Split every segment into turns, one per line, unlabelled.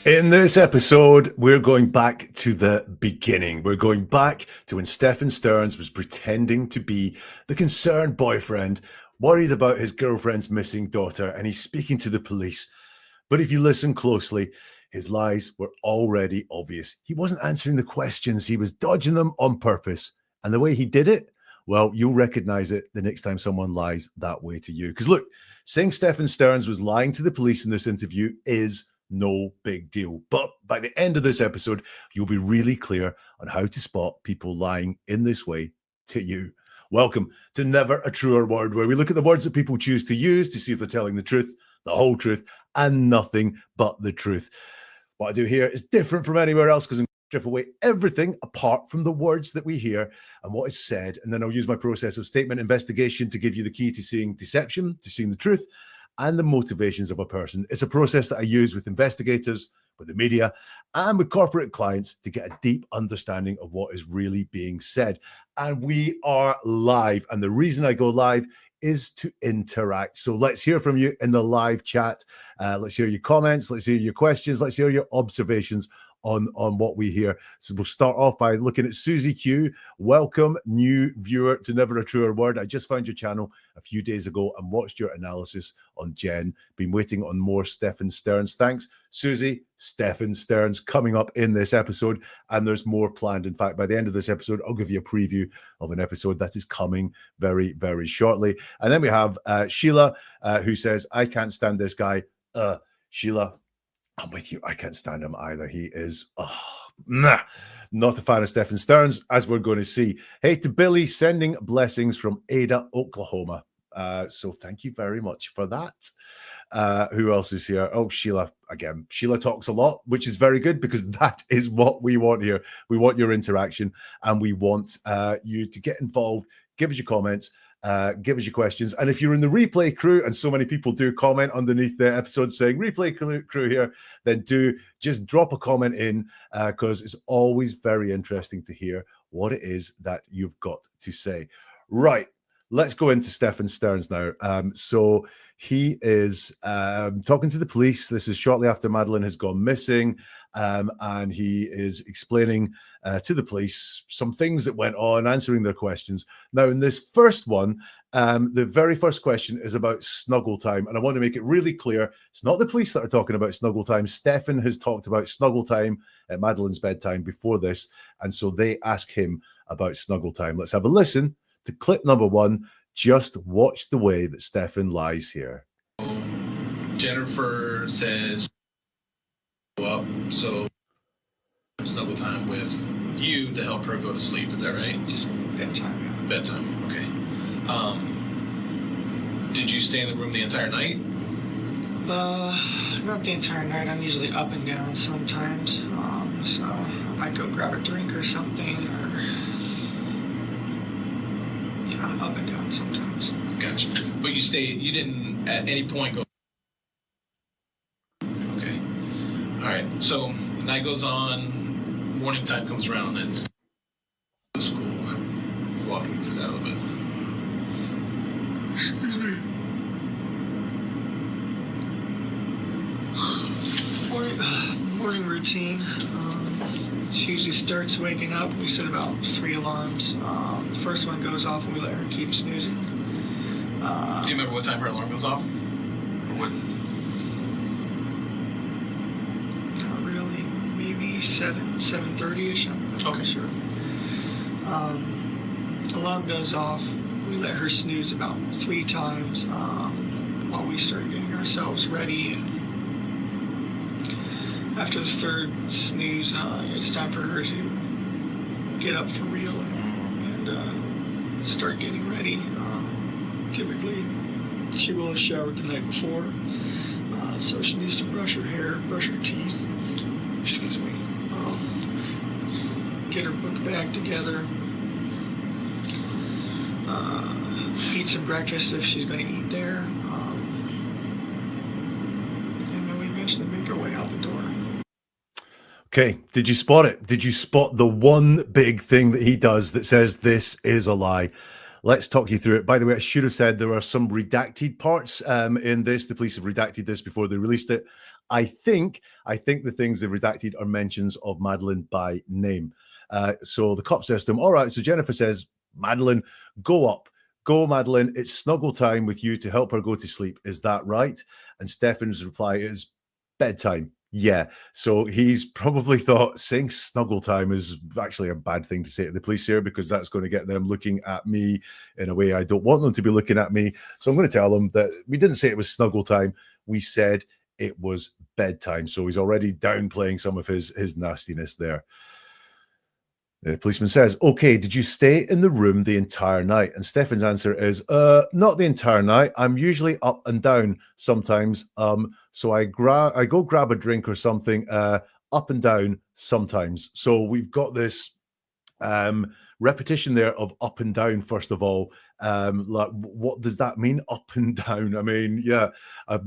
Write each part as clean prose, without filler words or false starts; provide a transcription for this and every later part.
In this episode, we're going back to the beginning. We're going back to when Stephan Sterns was pretending to be the concerned boyfriend, worried about his girlfriend's missing daughter, and he's speaking to the police. But if you listen closely, his lies were already obvious. He wasn't answering the questions, he was dodging them on purpose. And the way he did it, well, you'll recognize it the next time someone lies that way to you. Because look, saying Stephan Sterns was lying to the police in this interview is no big deal. But by the end of this episode, you'll be really clear on how to spot people lying in this way to you. Welcome to Never a Truer Word, where we look at the words that people choose to use to see if they're telling the truth, the whole truth, and nothing but the truth. What I do here is different from anywhere else because I'm going to strip away everything apart from the words that we hear and what is said. And then I'll use my process of statement investigation to give you the key to seeing deception, to seeing the truth, and the motivations of a person. It's a process that I use with investigators, with the media, and with corporate clients to get a deep understanding of what is really being said. And we are live. And the reason I go live is to interact. So let's hear from you in the live chat. Let's hear your comments. Let's hear your questions. Let's hear your observations on what we hear. So we'll start off by looking at Susie Q. Welcome, new viewer to Never a Truer Word. I just found your channel a few days ago and watched your analysis on Jenn. Been waiting on more Stephan Sterns. Thanks, Susie. Stephan Sterns coming up in this episode, and there's more planned. In fact, by the end of this episode, I'll give you a preview of an episode that is coming very, very shortly. And then we have Sheila, who says, I can't stand this guy. Sheila, I'm with you. I can't stand him either. He is not a fan of Stephan Sterns, as we're going to see. Hey to Billy, sending blessings from Ada, Oklahoma. So thank you very much for that. Who else is here? Oh, Sheila. Again, Sheila talks a lot, which is very good because that is what we want here. We want your interaction and we want you to get involved. Give us your comments. Give us your questions. And if you're in the replay crew, and so many people do comment underneath the episode saying replay crew here, then do just drop a comment in because it's always very interesting to hear what it is that you've got to say. Right. Let's go into Stephan Sterns now. So he is talking to the police. This is shortly after Madeline has gone missing. And he is explaining to the police some things that went on, answering their questions. Now, in this first one, the very first question is about snuggle time. And I want to make it really clear, it's not the police that are talking about snuggle time. Stephan has talked about snuggle time at Madeline's bedtime before this. And so they ask him about snuggle time. Let's have a listen to clip number one. Just watch the way that Stephan lies here.
Jennifer says, up, so snuggle time with you to help her go to sleep. Is that right?
Just bedtime. Yeah.
Bedtime. Okay. Did you stay in the room the entire night?
Not the entire night. I'm usually up and down sometimes. So I might go grab a drink or something, or I'm up and down sometimes.
Gotcha. But you stayed. You didn't at any point go. Okay. All right. So night goes on. Morning time comes around, and the school. Walk me through that a little bit.
Excuse me. Morning routine. She usually starts waking up. We set about 3 alarms. The first one goes off and we let her keep snoozing.
Do you remember what time her alarm goes off? Or what?
Not really. Maybe 7:30ish. I'm not sure. Alarm goes off. We let her snooze about 3 times while we start getting ourselves ready. And after the 3rd snooze, it's time for her to get up for real and start getting ready. Typically, she will have showered the night before, so she needs to brush her hair, brush her teeth, excuse me, get her book bag together, eat some breakfast if she's going to eat there, and then we eventually make our way out the door.
Okay, did you spot it? Did you spot the one big thing that he does that says this is a lie? Let's talk you through it. By the way, I should have said there are some redacted parts in this. The police have redacted this before they released it. I think the things they've redacted are mentions of Madeline by name. So the cop says to him, all right, so Jennifer says, Madeline, go up. Go, Madeline, it's snuggle time with you to help her go to sleep. Is that right? And Stephan's reply is bedtime. Yeah. So he's probably thought saying snuggle time is actually a bad thing to say to the police here, because that's going to get them looking at me in a way I don't want them to be looking at me. So I'm going to tell them that we didn't say it was snuggle time. We said it was bedtime. So he's already downplaying some of his nastiness there. The policeman says, okay, did you stay in the room the entire night? And Stephan's answer is, not the entire night. I'm usually up and down sometimes. So I go grab a drink or something, up and down sometimes. So we've got this repetition there of up and down, first of all. Like, what does that mean, up and down? I mean, yeah,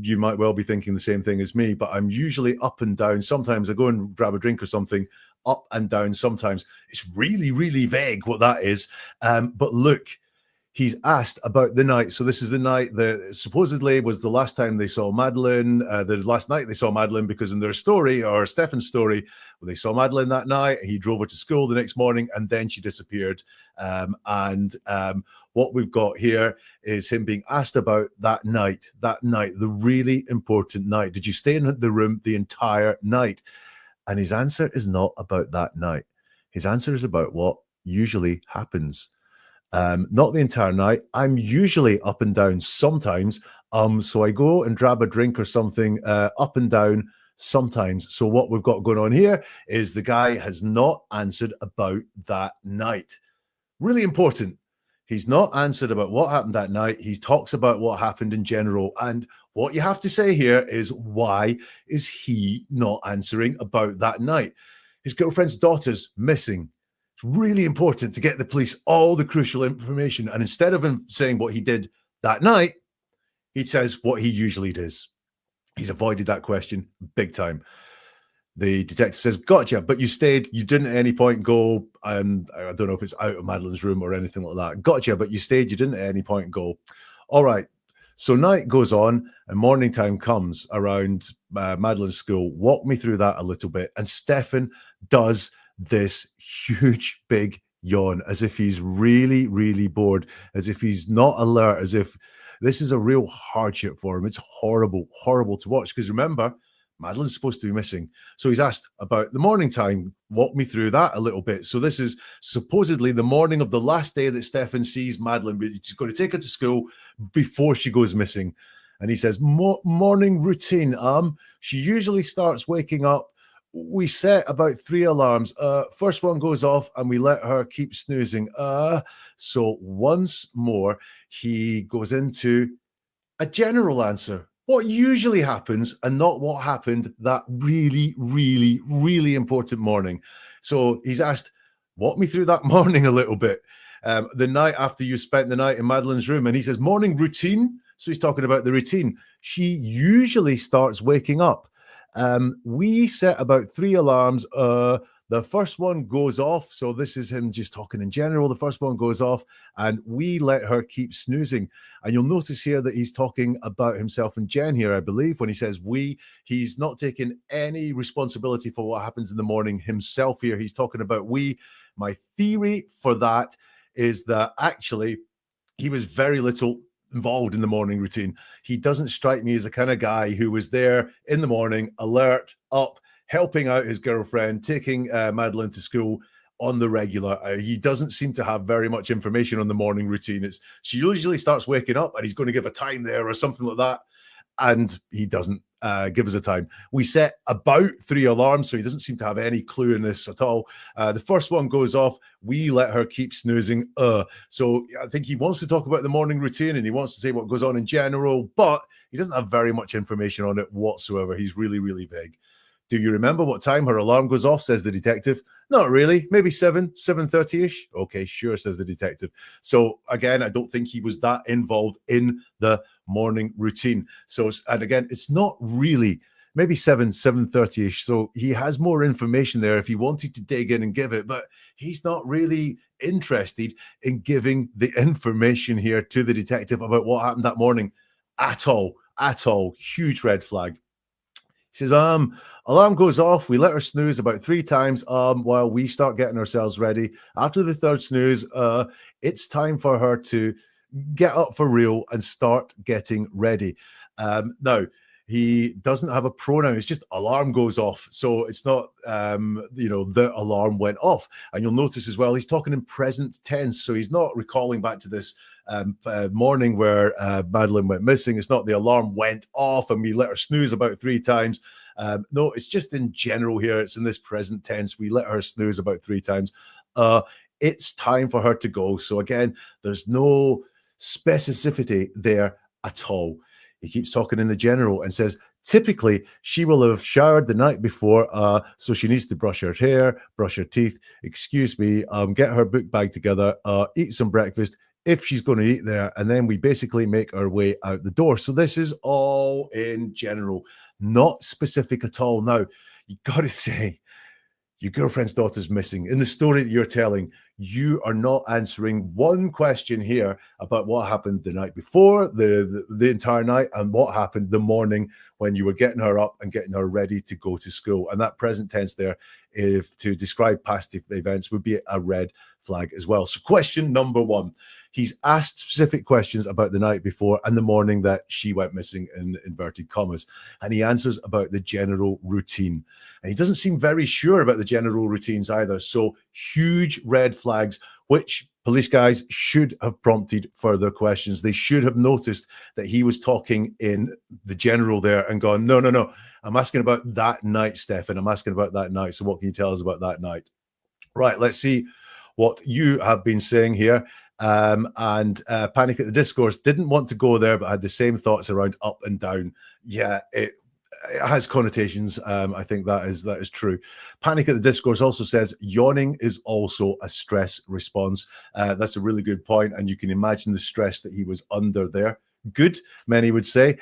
you might well be thinking the same thing as me, but I'm usually up and down. Sometimes I go and grab a drink or something, up and down sometimes. It's really, really vague what that is. But look, he's asked about the night. So this is the night that supposedly was the last time they saw Madeline, the last night they saw Madeline, because in their story, or Stephan's story, well, they saw Madeline that night. He drove her to school the next morning, and then she disappeared. What we've got here is him being asked about that night, the really important night. Did you stay in the room the entire night? And his answer is not about that night. His answer is about what usually happens. Not the entire night. I'm usually up and down sometimes. So I go and grab a drink or something, up and down sometimes. So what we've got going on here is the guy has not answered about that night. Really important. He's not answered about what happened that night. He talks about what happened in general. And what you have to say here is, why is he not answering about that night? His girlfriend's daughter's missing. It's really important to get the police all the crucial information. And instead of him saying what he did that night, he says what he usually does. He's avoided that question big time. The detective says, gotcha, but you stayed, you didn't at any point go, and I don't know if it's out of Madeline's room or anything like that. Gotcha, but you stayed, you didn't at any point go. All right. So night goes on and morning time comes around Madeline's school. Walk me through that a little bit. And Stephan does this huge, big yawn, as if he's really, really bored, as if he's not alert, as if this is a real hardship for him. It's horrible, horrible to watch, because remember, Madeline's supposed to be missing. So he's asked about the morning time. Walk me through that a little bit. So this is supposedly the morning of the last day that Stephan sees Madeline. He's going to take her to school before she goes missing. And he says, morning routine. She usually starts waking up. We set about 3 alarms. First one goes off and we let her keep snoozing. So once more, he goes into a general answer. What usually happens, and not what happened that really, really, really important morning. So he's asked, walk me through that morning a little bit. The night after you spent the night in Madeline's room. And he says, morning routine. So he's talking about the routine. She usually starts waking up. We set about 3 alarms. The first one goes off. So this is him just talking in general. The first one goes off and we let her keep snoozing. And you'll notice here that he's talking about himself and Jenn here, I believe, when he says we. He's not taking any responsibility for what happens in the morning himself here. He's talking about we. My theory for that is that actually he was very little involved in the morning routine. He doesn't strike me as a kind of guy who was there in the morning, alert, up, helping out his girlfriend, taking Madeline to school on the regular. He doesn't seem to have very much information on the morning routine. She usually starts waking up and he's going to give a time there or something like that. And he doesn't give us a time. We set about 3 alarms, so he doesn't seem to have any clue in this at all. The first one goes off. We let her keep snoozing. So I think he wants to talk about the morning routine and he wants to say what goes on in general, but he doesn't have very much information on it whatsoever. He's really, really vague. Do you remember what time her alarm goes off, says the detective. Not really, maybe 7:30-ish. Okay, sure, says the detective. So again, I don't think he was that involved in the morning routine. So, and again, it's not really, maybe 7:30-ish. So he has more information there if he wanted to dig in and give it, but he's not really interested in giving the information here to the detective about what happened that morning at all. Huge red flag. He says, alarm goes off. We let her snooze about 3 times while we start getting ourselves ready. After the 3rd snooze, it's time for her to get up for real and start getting ready. Now, he doesn't have a pronoun. It's just alarm goes off. So it's not, the alarm went off. And you'll notice as well, he's talking in present tense. So he's not recalling back to this morning where Madeline went missing. It's not the alarm went off and we let her snooze about 3 times. No, it's just in general here. It's in this present tense. We let her snooze about 3 times. It's time for her to go. So again, there's no specificity there at all. He keeps talking in the general and says, typically, she will have showered the night before, so she needs to brush her hair, brush her teeth, excuse me, get her book bag together, eat some breakfast, if she's going to eat there, and then we basically make our way out the door. So this is all in general, not specific at all. Now, you got to say, your girlfriend's daughter's missing. In the story that you're telling, you are not answering one question here about what happened the night before, the entire night, and what happened the morning when you were getting her up and getting her ready to go to school. And that present tense there, if to describe past events, would be a red flag as well. So question number 1, he's asked specific questions about the night before and the morning that she went missing, in inverted commas. And he answers about the general routine. And he doesn't seem very sure about the general routines either. So huge red flags, which police guys should have prompted further questions. They should have noticed that he was talking in the general there and gone, no. I'm asking about that night, Stephan. I'm asking about that night. So what can you tell us about that night? Right, let's see what you have been saying here. Panic at the Discourse didn't want to go there, but had the same thoughts around up and down. Yeah, it has connotations. I think that is true. Panic at the Discourse also says yawning is also a stress response. That's a really good point, and you can imagine the stress that he was under there. Good, many would say.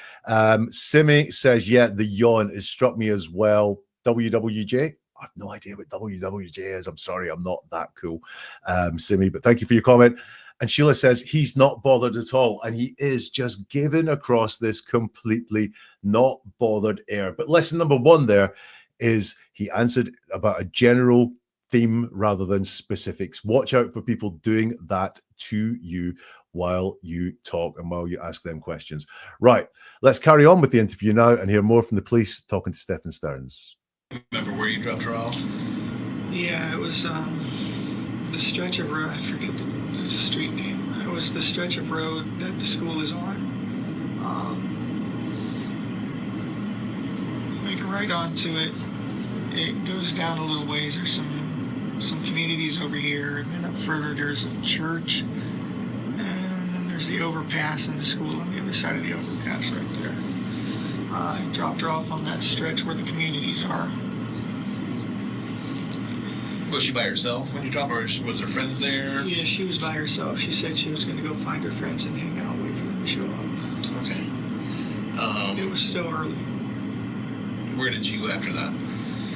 Simi says, yeah, the yawn has struck me as well. WWJ? I have no idea what WWJ is. I'm sorry, I'm not that cool, Simi, but thank you for your comment. And Sheila says he's not bothered at all, and he is just giving across this completely not bothered air. But lesson number 1 there is he answered about a general theme rather than specifics. Watch out for people doing that to you while you talk and while you ask them questions. Right, let's carry on with the interview now and hear more from the police talking to Stephan Sterns.
Remember where you dropped her off?
Yeah, it was the stretch of road. I forget there's a street name. It was the stretch of road that the school is on. Make a right onto it. It goes down a little ways. There's some communities over here, and then up further there's a church, and then there's the overpass and the school on the other side of the overpass right there. I dropped her off on that stretch where the communities are.
Was she by herself when you dropped her, or was her friends there?
Yeah, she was by herself. She said she was going to go find her friends and hang out, wait for them to show up.
Okay.
It was still early.
Where did you go after that?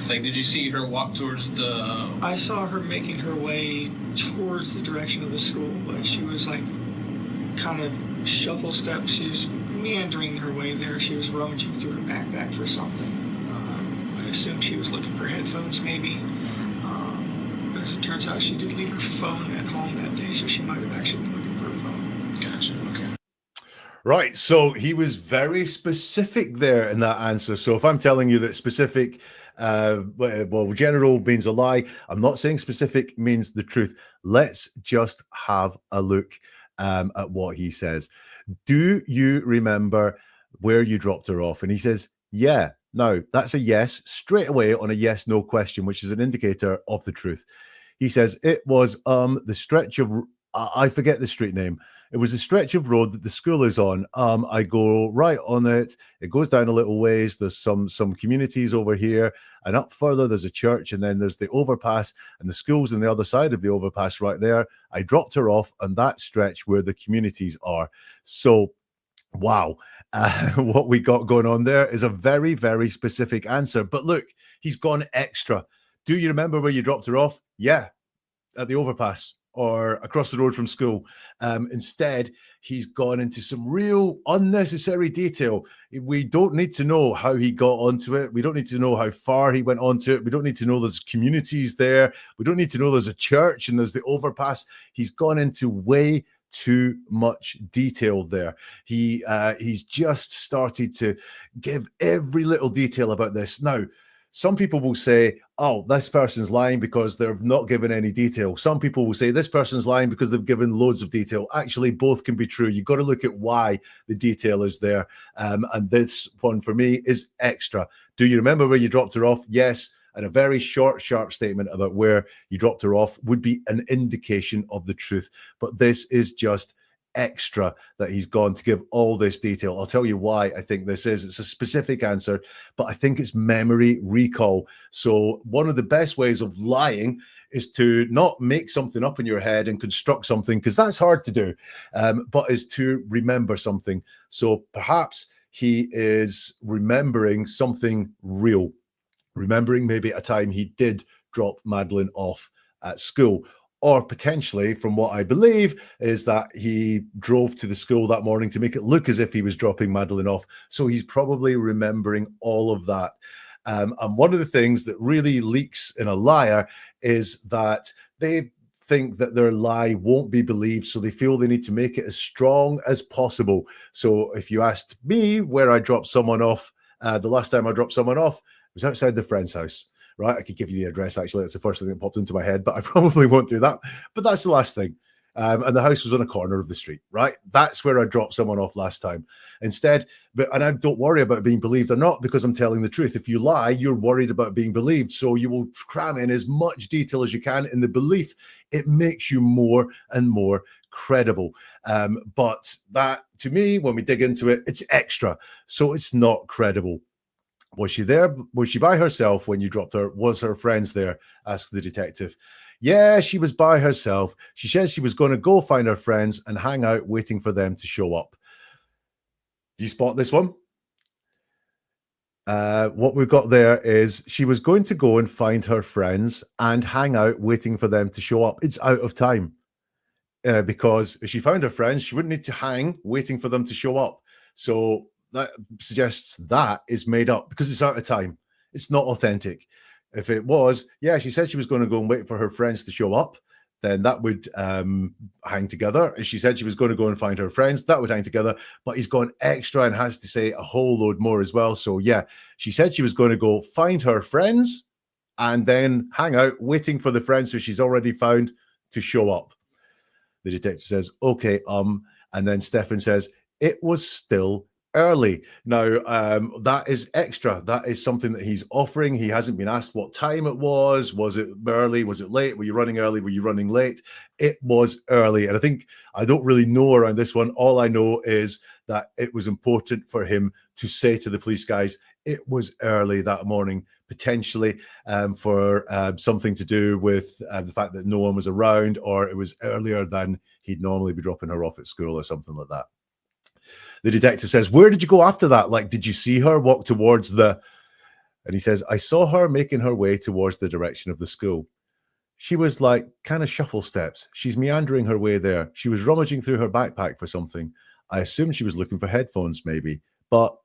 Like, did you see her walk towards the...
I saw her making her way towards the direction of the school, but she was like kind of shuffle steps. She was meandering her way there. She was rummaging through her backpack for something. I assumed she was looking for headphones maybe. But as it turns out, she did leave her phone at home that day, so she might have actually been looking for her phone.
Gotcha, okay.
Right, so he was very specific there in that answer. So if I'm telling you that specific, general means a lie, I'm not saying specific means the truth. Let's just have a look at what he says. Do you remember where you dropped her off? And he says, yeah. Now, that's a yes, straight away on a yes-no question, which is an indicator of the truth. He says, it was the stretch of, I forget the street name. It was a stretch of road that the school is on. I go right on it. It goes down a little ways. There's some communities over here. And up further, there's a church. And then there's the overpass. And the school's on the other side of the overpass right there. I dropped her off on that stretch where the communities are. So, wow. What we got going on there is a very, very specific answer. But look, he's gone extra. Do you remember where you dropped her off? Yeah, at the overpass. or across the road from school. Instead, he's gone into some real unnecessary detail. We don't need to know how he got onto it. We don't need to know how far he went onto it. We don't need to know there's communities there. We don't need to know there's a church and there's the overpass. He's gone into way too much detail there. He's just started to give every little detail about this. Now, some people will say, oh, this person's lying because they're not given any detail. Some people will say this person's lying because they've given loads of detail. Actually, both can be true. You've got to look at why the detail is there. And this one for me is extra. Do you remember where you dropped her off? Yes. And a very short, sharp statement about where you dropped her off would be an indication of the truth. But this is just extra that he's gone to give all this detail. I'll tell you why I think this is. It's a specific answer, but I think it's memory recall. So one of the best ways of lying is to not make something up in your head and construct something, because that's hard to do, but is to remember something. So perhaps he is remembering something real, remembering maybe a time he did drop Madeline off at school. Or potentially, from what I believe, is that he drove to the school that morning to make it look as if he was dropping Madeline off. So he's probably remembering all of that. And one of the things that really leaks in a liar is that they think that their lie won't be believed, so they feel they need to make it as strong as possible. So if you asked me where I dropped someone off, the last time I dropped someone off was outside the friend's house. Right, I could give you the address. Actually, that's the first thing that popped into my head, but I probably won't do that. But that's the last thing. And the house was on a corner of the street. Right, that's where I dropped someone off last time. Instead, and I don't worry about being believed or not, because I'm telling the truth. If you lie, you're worried about being believed, so you will cram in as much detail as you can in the belief it makes you more and more credible. But that, to me, when we dig into it, it's extra, so it's not credible. Was she there? Was she by herself when you dropped her? Was her friends there? Asked the detective. Yeah, she was by herself. She said she was going to go find her friends and hang out waiting for them to show up. Do you spot this one? What we've got there is she was going to go and find her friends and hang out waiting for them to show up. It's out of time. Because if she found her friends, she wouldn't need to hang waiting for them to show up. So that suggests that is made up because it's out of time. It's not authentic. If it was, yeah, she said she was going to go and wait for her friends to show up, then that would hang together. If she said she was going to go and find her friends, that would hang together. But he's gone extra and has to say a whole load more as well. So yeah, she said she was going to go find her friends and then hang out waiting for the friends who she's already found to show up. The detective says, okay, and then Stephan says, it was still early. Now, that is extra. That is something that he's offering. He hasn't been asked what time it was. Was it early? Was it late? Were you running early? Were you running late? It was early. And I think I don't really know around this one. All I know is that it was important for him to say to the police guys, it was early that morning, potentially for something to do with the fact that no one was around, or it was earlier than he'd normally be dropping her off at school or something like that. The detective says, where did you go after that? Like, did you see her walk towards the... And he says, I saw her making her way towards the direction of the school. She was like kind of shuffle steps. She's meandering her way there. She was rummaging through her backpack for something. I assumed she was looking for headphones maybe. But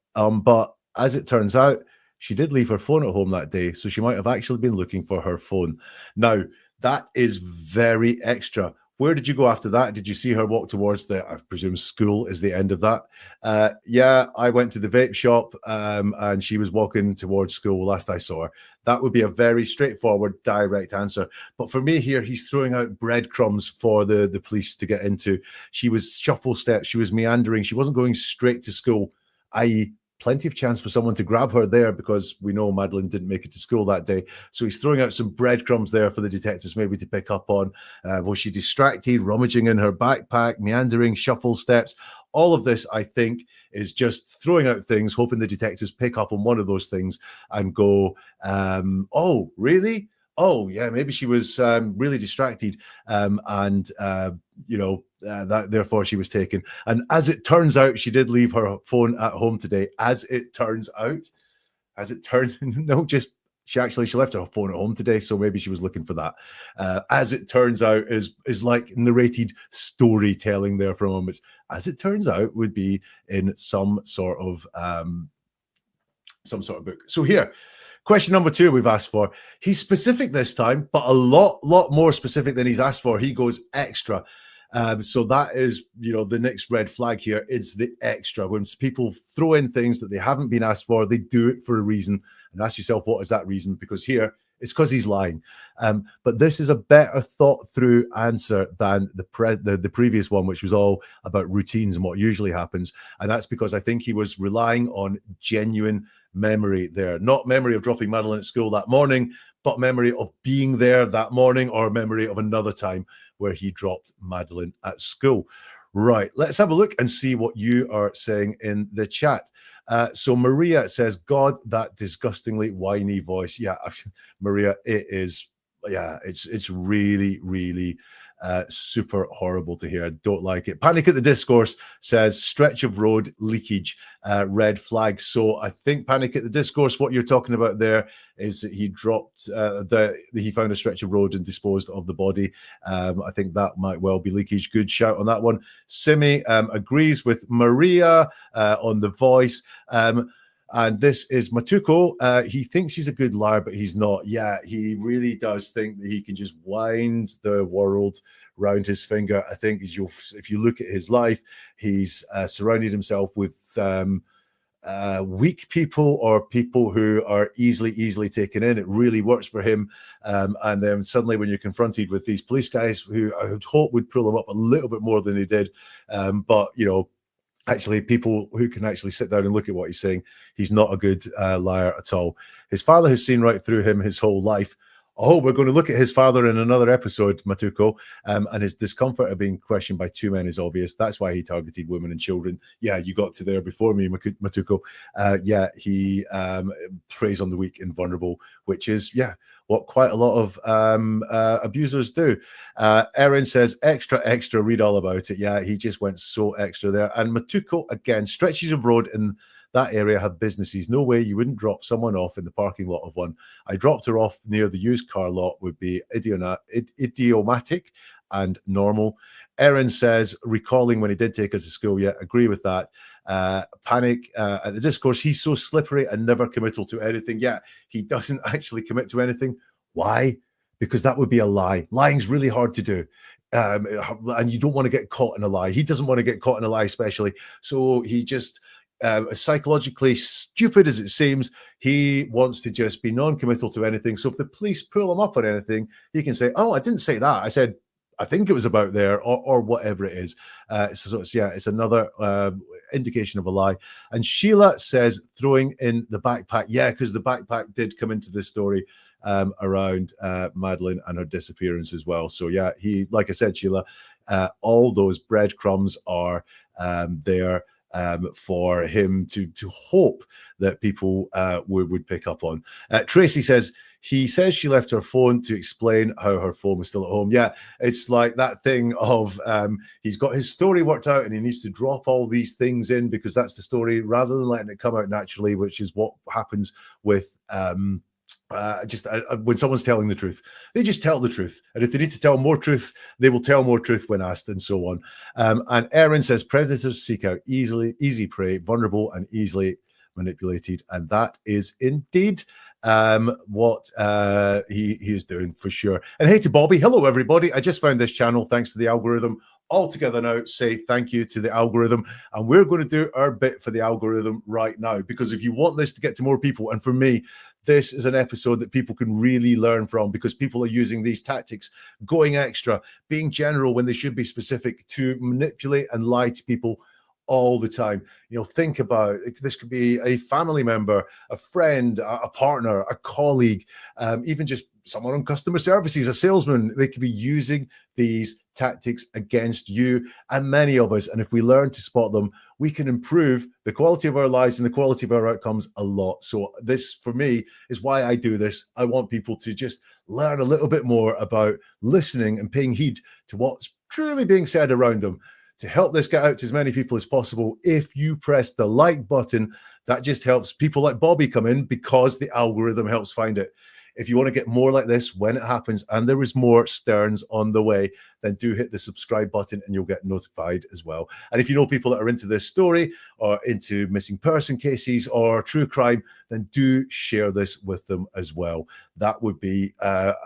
as it turns out, she did leave her phone at home that day, so she might have actually been looking for her phone. Now, that is very extra. Where did you go after that? Did you see her walk towards the, I presume school is the end of that? Yeah, I went to the vape shop and she was walking towards school last I saw her. That would be a very straightforward, direct answer. But for me here, he's throwing out breadcrumbs for the police to get into. She was shuffle steps. She was meandering. She wasn't going straight to school, i.e., plenty of chance for someone to grab her there, because we know Madeline didn't make it to school that day. So he's throwing out some breadcrumbs there for the detectives maybe to pick up on. Was she distracted, rummaging in her backpack, meandering, shuffle steps? All of this, I think, is just throwing out things, hoping the detectives pick up on one of those things and go, oh, really? Oh, yeah, maybe she was really distracted that therefore she was taken. And as it turns out, she did leave her phone at home today. As it turns, no, just She left her phone at home today, so maybe she was looking for that. As it turns out, is like narrated storytelling there for a moment. As it turns out, would be in some sort of book. So here, question number 2 we've asked for. He's specific this time, but a lot more specific than he's asked for. He goes extra. So that is, the next red flag here is the extra. When people throw in things that they haven't been asked for, they do it for a reason. And ask yourself, what is that reason? Because here, it's because he's lying. But this is a better thought through answer than the previous one, which was all about routines and what usually happens. And that's because I think he was relying on genuine memory there. Not memory of dropping Madeline at school that morning, but memory of being there that morning, or memory of another time where he dropped Madeline at school. Right, let's have a look and see what you are saying in the chat. So Maria says, God, that disgustingly whiny voice. Yeah, Maria, it is. Yeah, it's really, really super horrible to hear. I don't like it. Panic at the Discourse says stretch of road leakage, red flag. So I think Panic at the Discourse, what you're talking about there is that he dropped he found a stretch of road and disposed of the body. I think that might well be leakage. Good shout on that one. Simi agrees with Maria on the voice. And this is Matuko. He thinks he's a good liar, but he's not. Yeah, he really does think that he can just wind the world round his finger. I think if you look at his life, he's surrounded himself with weak people or people who are easily taken in. It really works for him. And then suddenly when you're confronted with these police guys who I would hope would pull him up a little bit more than he did, but actually people who can actually sit down and look at what he's saying, he's not a good liar at all. His father has seen right through him his whole life. Oh, we're going to look at his father in another episode, Matuko, and his discomfort of being questioned by 2 men is obvious. That's why he targeted women and children. Yeah, you got to there before me, Matuko. Yeah, he preys on the weak and vulnerable, which is, what quite a lot of abusers do. Erin says, extra, read all about it. Yeah, he just went so extra there. And Matuko, again, stretches of road in that area have businesses. No way you wouldn't drop someone off in the parking lot of one. I dropped her off near the used car lot would be idiomatic and normal. Erin says, recalling when he did take her to school. Yeah, agree with that. Panic at the Discourse. He's so slippery and never committal to anything. Yeah, he doesn't actually commit to anything. Why? Because that would be a lie. Lying's really hard to do. And you don't want to get caught in a lie. He doesn't want to get caught in a lie, especially. So he just, psychologically stupid as it seems, he wants to just be non-committal to anything. So if the police pull him up on anything, he can say, oh, I didn't say that. I said, I think it was about there, or whatever it is. So it's another indication of a lie. And Sheila says throwing in the backpack. Yeah, because the backpack did come into this story around Madeline and her disappearance as well. So yeah, he, like I said, Sheila, all those breadcrumbs are there for him to hope that people would pick up on. Tracy says, he says she left her phone to explain how her phone was still at home. Yeah, it's like that thing of he's got his story worked out and he needs to drop all these things in because that's the story rather than letting it come out naturally, which is what happens with when someone's telling the truth. They just tell the truth, and if they need to tell more truth, they will tell more truth when asked, and so on. And Erin says predators seek out easy prey, vulnerable and easily manipulated, and that is indeed what he is doing for sure. And hey to Bobby, hello everybody, I just found this channel thanks to the algorithm. All together now, say thank you to the algorithm, and we're going to do our bit for the algorithm right now, because if you want this to get to more people, and for me, this is an episode that people can really learn from, because people are using these tactics, going extra, being general when they should be specific, to manipulate and lie to people all the time. Think about it. This could be a family member, a friend, a partner, a colleague, even just someone on customer services, a salesman. They could be using these tactics against you and many of us. And if we learn to spot them, we can improve the quality of our lives and the quality of our outcomes a lot. So this, for me, is why I do this. I want people to just learn a little bit more about listening and paying heed to what's truly being said around them. to help this get out to as many people as possible, if you press the like button, that just helps people like Bobby come in because the algorithm helps find it. If you want to get more like this when it happens, and there is more Sterns on the way, then do hit the subscribe button and you'll get notified as well. And if you know people that are into this story or into missing person cases or true crime, then do share this with them as well. That would be,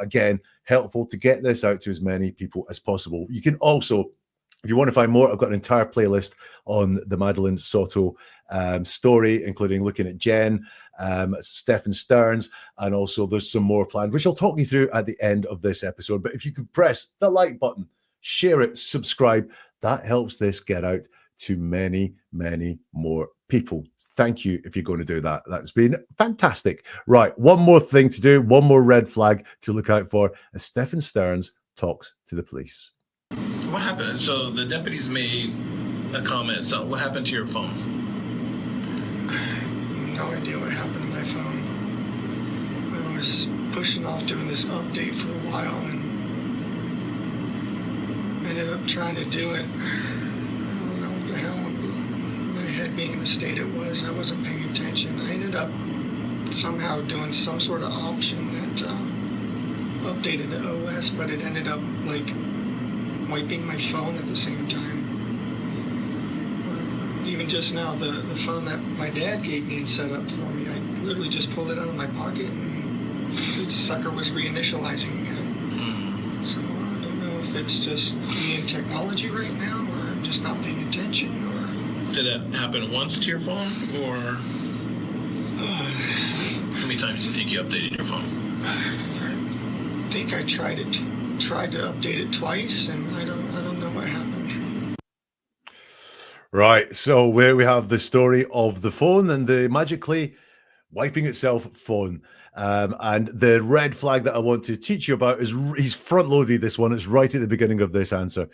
again, helpful to get this out to as many people as possible. You can also, if you want to find more, I've got an entire playlist on the Madeline Soto story, including looking at Jenn, Stephan Sterns, and also there's some more planned, which I'll talk you through at the end of this episode. But if you could press the like button, share it, subscribe, that helps this get out to many, many more people. Thank you if you're going to do that. That's been fantastic. Right, one more thing to do, one more red flag to look out for as Stephan Sterns talks to the police.
What happened? So the deputies made a comment. So what happened to your phone?
No idea what happened to my phone. I was pushing off doing this update for a while and ended up trying to do it. I don't know what the hell, my head being in the state it was. I wasn't paying attention. I ended up somehow doing some sort of option that updated the OS, but it ended up like wiping my phone at the same time. Even just now, the phone that my dad gave me and set up for me, I literally just pulled it out of my pocket and the sucker was reinitializing again. So I don't know if it's just me and technology right now, or I'm just not paying attention, or...
Did that happen once to your phone, or how many times do you think you updated your phone?
I think I tried to update it twice, and I don't know what happened.
Right, so where we have the story of the phone and the magically wiping itself phone. And the red flag that I want to teach you about is he's front-loaded this one. It's right at the beginning of this answer.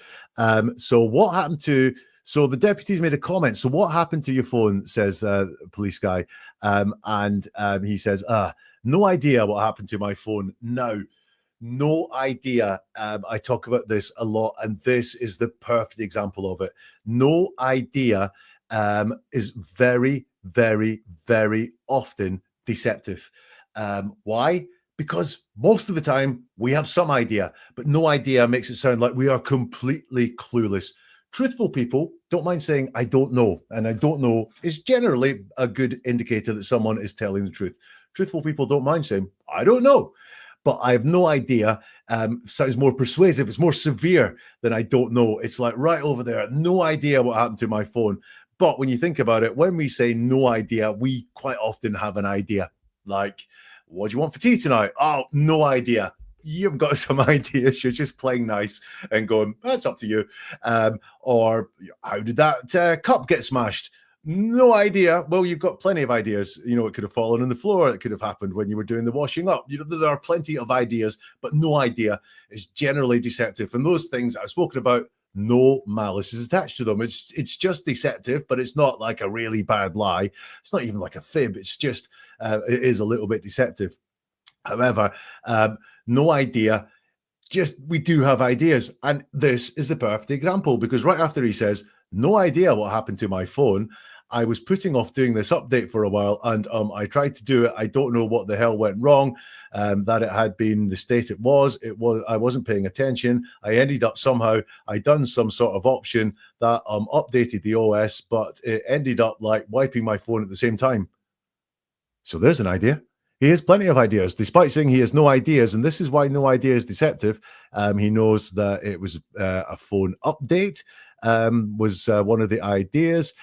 So what happened to... So the deputies made a comment. So what happened to your phone, says police guy. And he says, no idea what happened to my phone now. No idea. I talk about this a lot, and this is the perfect example of it. No idea is very, very, very often deceptive. Why? Because most of the time we have some idea, but no idea makes it sound like we are completely clueless. Truthful people don't mind saying, I don't know. And I don't know is generally a good indicator that someone is telling the truth. Truthful people don't mind saying, I don't know. But I have no idea. Sounds more persuasive. It's more severe than I don't know. It's like right over there. No idea what happened to my phone. But when you think about it, when we say no idea, we quite often have an idea. Like, what do you want for tea tonight? Oh, no idea. You've got some ideas. You're just playing nice and going, that's up to you. Or how did that cup get smashed? No idea. Well, you've got plenty of ideas. You know, it could have fallen on the floor. It could have happened when you were doing the washing up. You know, there are plenty of ideas, but no idea is generally deceptive. And those things I've spoken about, no malice is attached to them. It's just deceptive, but it's not like a really bad lie. It's not even like a fib. It's just, it is a little bit deceptive. However, no idea. Just, we do have ideas. And this is the perfect example, because right after he says, no idea what happened to my phone, I was putting off doing this update for a while, and I tried to do it. I don't know what the hell went wrong, that it had been the state it was. I wasn't paying attention. I ended up somehow, I done some sort of option that updated the OS, but it ended up like wiping my phone at the same time. So there's an idea. He has plenty of ideas, despite saying he has no ideas, and this is why no idea is deceptive. He knows that it was a phone update. Was one of the ideas.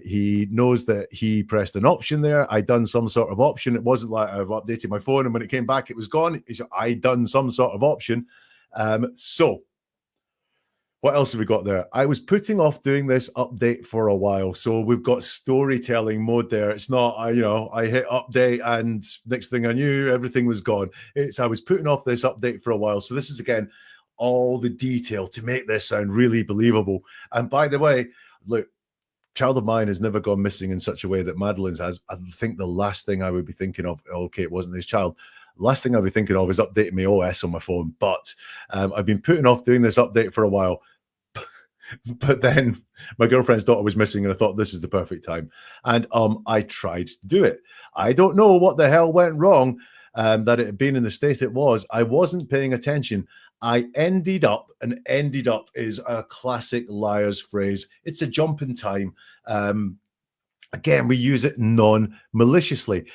He knows that he pressed an option there. I done some sort of option. It wasn't like I've updated my phone and when it came back, it was gone. I done some sort of option. So what else have we got there? I was putting off doing this update for a while. So we've got storytelling mode there. It's not, I hit update and next thing I knew, everything was gone. I was putting off this update for a while. So this is, again, all the detail to make this sound really believable. And by the way, look, child of mine has never gone missing in such a way that Madeline's has. I think the last thing I would be thinking of, okay, it wasn't his child. Last thing I'd be thinking of is updating my OS on my phone. But I've been putting off doing this update for a while. But then my girlfriend's daughter was missing, and I thought this is the perfect time. And I tried to do it. I don't know what the hell went wrong, that it had been in the state it was. I wasn't paying attention. I ended up, and ended up is a classic liar's phrase. It's a jump in time. Again, we use it non-maliciously.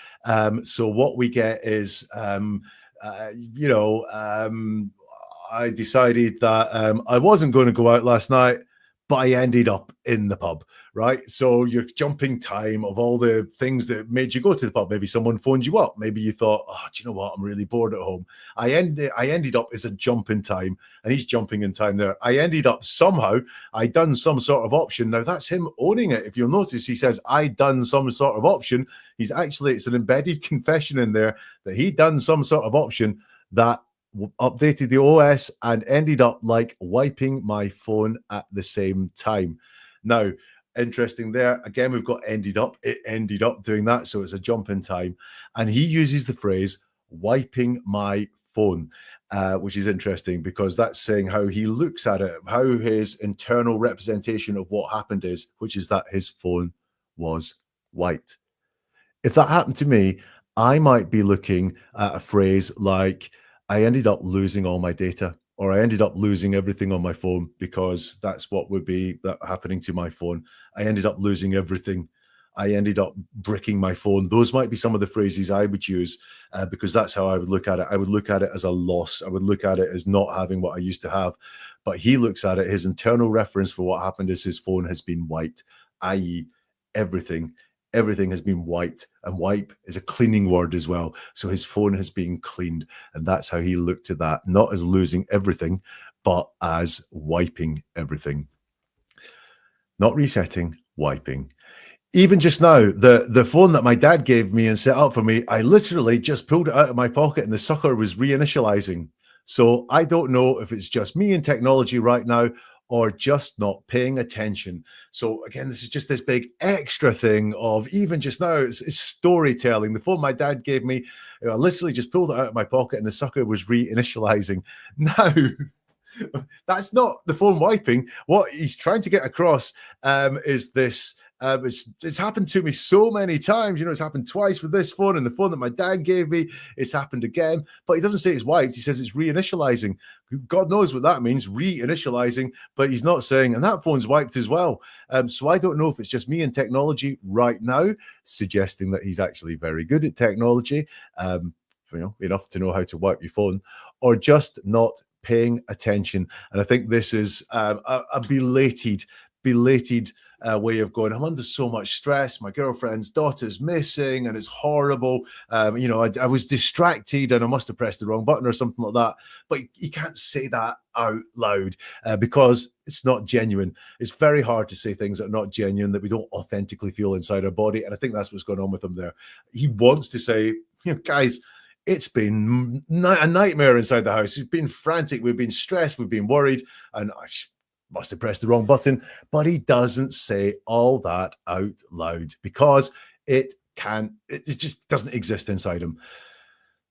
So what we get is, I decided that I wasn't going to go out last night, but I ended up in the pub, right? So you're jumping time of all the things that made you go to the pub. Maybe someone phoned you up. Maybe you thought, oh, do you know what? I'm really bored at home. I ended up as a jump in time, and he's jumping in time there. I ended up somehow, I done some sort of option. Now that's him owning it. If you'll notice, he says, I done some sort of option. It's an embedded confession in there that he done some sort of option that updated the OS and ended up like wiping my phone at the same time. Now, interesting there. Again, we've got ended up. It ended up doing that. So it's a jump in time. And he uses the phrase wiping my phone, which is interesting because that's saying how he looks at it, how his internal representation of what happened is, which is that his phone was wiped. If that happened to me, I might be looking at a phrase like, I ended up losing all my data, or I ended up losing everything on my phone, because that's what would be happening to my phone. I ended up losing everything. I ended up bricking my phone. Those might be some of the phrases I would use, because that's how I would look at it. I would look at it as a loss. I would look at it as not having what I used to have. But he looks at it, his internal reference for what happened is his phone has been wiped, i.e. everything has been wiped, and wipe is a cleaning word as well. So his phone has been cleaned, and that's how he looked at that, not as losing everything, but as wiping everything. Not resetting, wiping. Even just now, the phone that my dad gave me and set up for me, I literally just pulled it out of my pocket and the sucker was reinitializing. So I don't know if it's just me and technology right now, or just not paying attention. So again, this is just this big extra thing of, even just now, it's storytelling. The phone my dad gave me, I literally just pulled it out of my pocket and the sucker was reinitializing. Now, that's not the phone wiping. What he's trying to get across is this. It's happened to me so many times. It's happened twice with this phone and the phone that my dad gave me. It's happened again, but he doesn't say it's wiped. He says it's reinitializing. God knows what that means, reinitializing, but he's not saying, and that phone's wiped as well. So I don't know if it's just me and technology right now, suggesting that he's actually very good at technology, enough to know how to wipe your phone, or just not paying attention. And I think this is a belated way of going, I'm under so much stress. My girlfriend's daughter's missing and it's horrible. I was distracted and I must have pressed the wrong button or something like that. But you can't say that out loud because it's not genuine. It's very hard to say things that are not genuine, that we don't authentically feel inside our body. And I think that's what's going on with him there. He wants to say, guys, it's been a nightmare inside the house. It's been frantic. We've been stressed. We've been worried. And I must have pressed the wrong button. But he doesn't say all that out loud because it just doesn't exist inside him.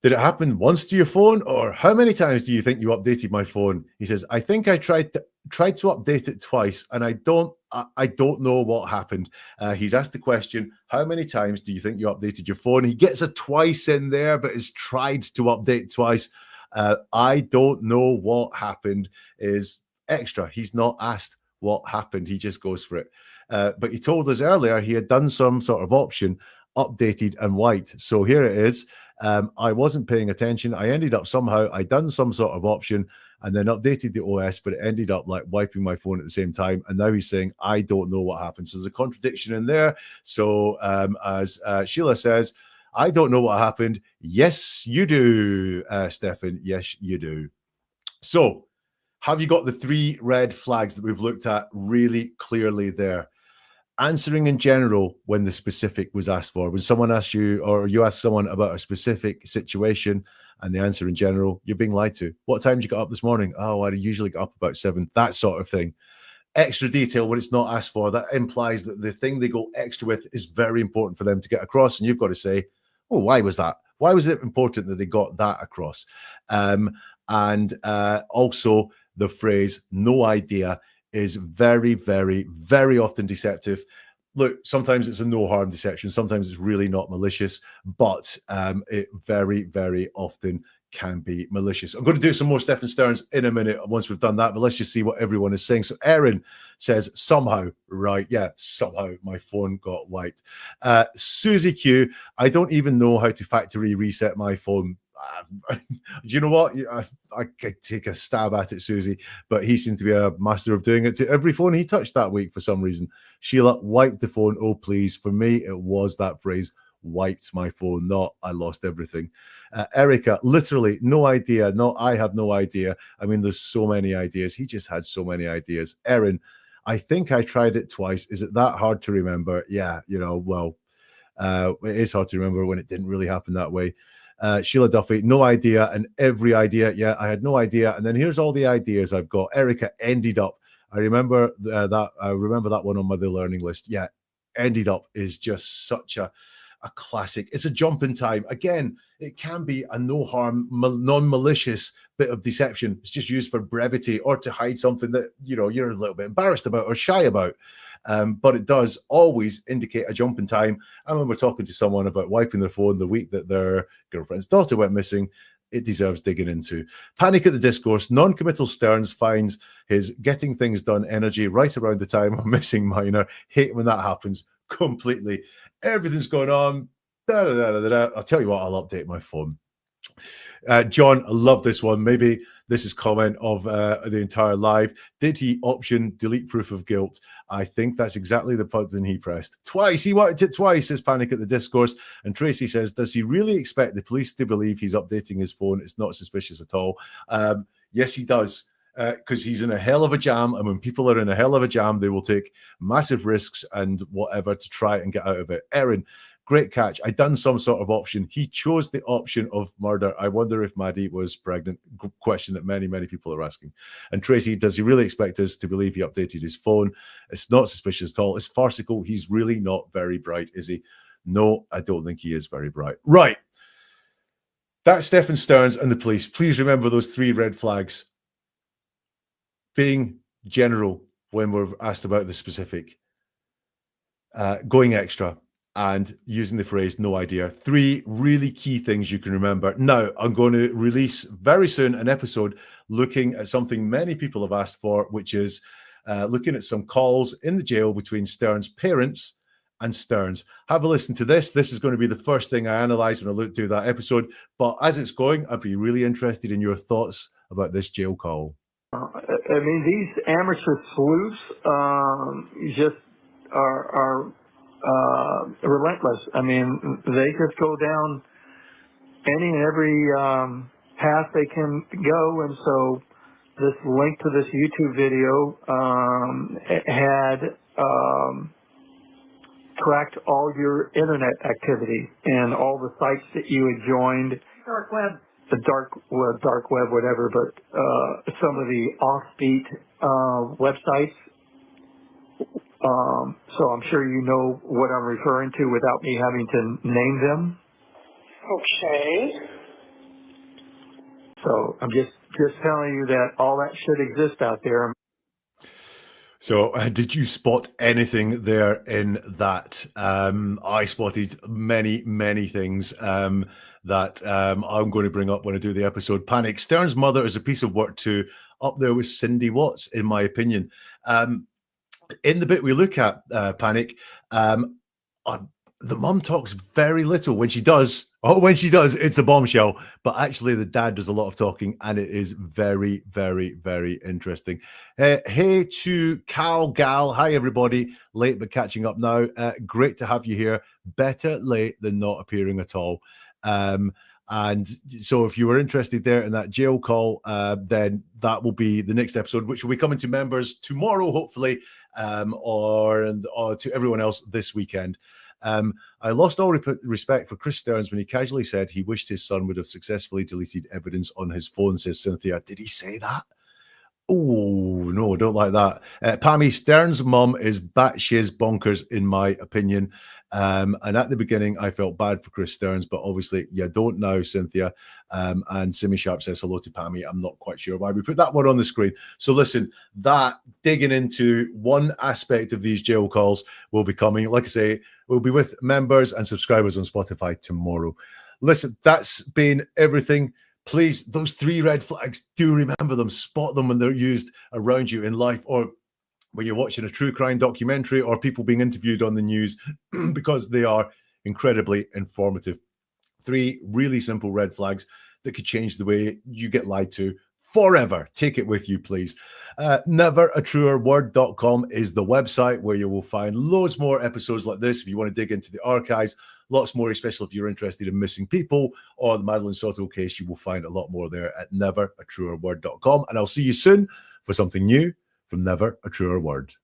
Did it happen once to your phone, or how many times do you think you updated my phone? He says, I think I tried to update it twice, and I don't know what happened. He's asked the question, how many times do you think you updated your phone? He gets a twice in there, but has tried to update twice. I don't know what happened is extra. He's not asked what happened. He just goes for it. But he told us earlier he had done some sort of option, updated and wiped. So here it is. I wasn't paying attention. I ended up somehow, I done some sort of option and then updated the OS, but it ended up like wiping my phone at the same time. And now he's saying, I don't know what happened. So there's a contradiction in there. So as Sheila says, I don't know what happened. Yes, you do, Stephan. Yes, you do. So have you got the 3 red flags that we've looked at really clearly there? Answering in general when the specific was asked for. When someone asks you, or you ask someone about a specific situation and the answer in general, you're being lied to. What time did you get up this morning? Oh, I usually get up about 7. That sort of thing. Extra detail when it's not asked for, that implies that the thing they go extra with is very important for them to get across. And you've got to say, oh, why was that? Why was it important that they got that across? Also the phrase, no idea, is very, very, very often deceptive. Look, sometimes it's a no harm deception. Sometimes it's really not malicious, but it very, very often can be malicious. I'm going to do some more Stephan Sterns in a minute once we've done that, but let's just see what everyone is saying. So Erin says, somehow, right? Yeah, somehow my phone got wiped. Susie Q, I don't even know how to factory reset my phone. Do you know what? I could take a stab at it, Susie, but he seemed to be a master of doing it to every phone he touched that week for some reason. Sheila, wipe the phone. Oh, please. For me, it was that phrase, wiped my phone, not I lost everything. Erica, literally, no idea. No, I have no idea. I mean, there's so many ideas. He just had so many ideas. Erin, I think I tried it twice. Is it that hard to remember? Yeah, well, it is hard to remember when it didn't really happen that way. Sheila Duffy, no idea. And every idea, yeah, I had no idea. And then here's all the ideas I've got. Erica ended up. I remember that. I remember that one on my learning list. Yeah, ended up is just such a classic. It's a jump in time. Again, it can be a no harm, non-malicious bit of deception. It's just used for brevity or to hide something that you're a little bit embarrassed about or shy about. But it does always indicate a jump in time. And when we're talking to someone about wiping their phone the week that their girlfriend's daughter went missing, it deserves digging into. Panic at the Discourse. Non-committal Sterns finds his getting things done energy right around the time of missing minor. Hate when that happens completely. Everything's going on. I'll tell you what, I'll update my phone. John, I love this one. Maybe this is comment of the entire live. Did he option delete proof of guilt? I think that's exactly the button he pressed. Twice. He wanted it twice, says Panic at the Discourse. And Tracy says, does he really expect the police to believe he's updating his phone? It's not suspicious at all. Yes, he does. Because he's in a hell of a jam. And when people are in a hell of a jam, they will take massive risks and whatever to try and get out of it. Erin, great catch. I done some sort of option. He chose the option of murder. I wonder if Maddie was pregnant. Question that many, many people are asking. And Tracy, does he really expect us to believe he updated his phone? It's not suspicious at all. It's farcical. He's really not very bright, is he? No, I don't think he is very bright. Right. That's Stephan Sterns and the police. Please remember those 3 red flags. Being general when we're asked about the specific. Going extra. And using the phrase, no idea. 3 really key things you can remember. Now, I'm going to release very soon an episode looking at something many people have asked for, which is looking at some calls in the jail between Sterns' parents and Sterns. Have a listen to this. This is going to be the first thing I analyze when I do that episode. But as it's going, I'd be really interested in your thoughts about this jail call.
I mean, these amateur sleuths just are relentless. I mean, they just go down any and every path they can go. And so this link to this YouTube video had tracked all your internet activity and all the sites that you had joined.
Dark web.
The dark web, whatever, but some of the offbeat websites. So I'm sure you know what I'm referring to without me having to name them.
Okay.
So I'm just telling you that all that should exist out there.
So did you spot anything there in that? I spotted many, many things that I'm going to bring up when I do the episode. Panic. Sterns' mother is a piece of work too, up there with Cindy Watts, in my opinion. In the bit we look at, Panic, the mum talks very little. When she does, it's a bombshell. But actually, the dad does a lot of talking, and it is very, very, very interesting. Hey to Cal Gal. Hi, everybody. Late but catching up now. Great to have you here. Better late than not appearing at all. And so if you were interested there in that jail call, then that will be the next episode, which will be coming to members tomorrow, hopefully, or to everyone else this weekend. I lost all respect for Chris Sterns when he casually said he wished his son would have successfully deleted evidence on his phone, says Cynthia. Did he say that? Oh, no, don't like that. Pammy, Sterns' mum is batshit bonkers, in my opinion. And at the beginning, I felt bad for Chris Stearns, but obviously you don't now, Cynthia. And Simi Sharp says hello to Pammy. I'm not quite sure why we put that one on the screen. So listen, that digging into one aspect of these jail calls will be coming. Like I say, we'll be with members and subscribers on Spotify tomorrow. Listen, that's been everything. Please, those 3 red flags, do remember them. Spot them when they're used around you in life, or when you're watching a true crime documentary, or people being interviewed on the news, because they are incredibly informative. 3 really simple red flags that could change the way you get lied to forever. Take it with you, please. Neveratruerword.com is the website where you will find loads more episodes like this if you want to dig into the archives. Lots more, especially if you're interested in missing people or the Madeline Soto case. You will find a lot more there at neveratruerword.com. And I'll see you soon for something new from Never a Truer Word.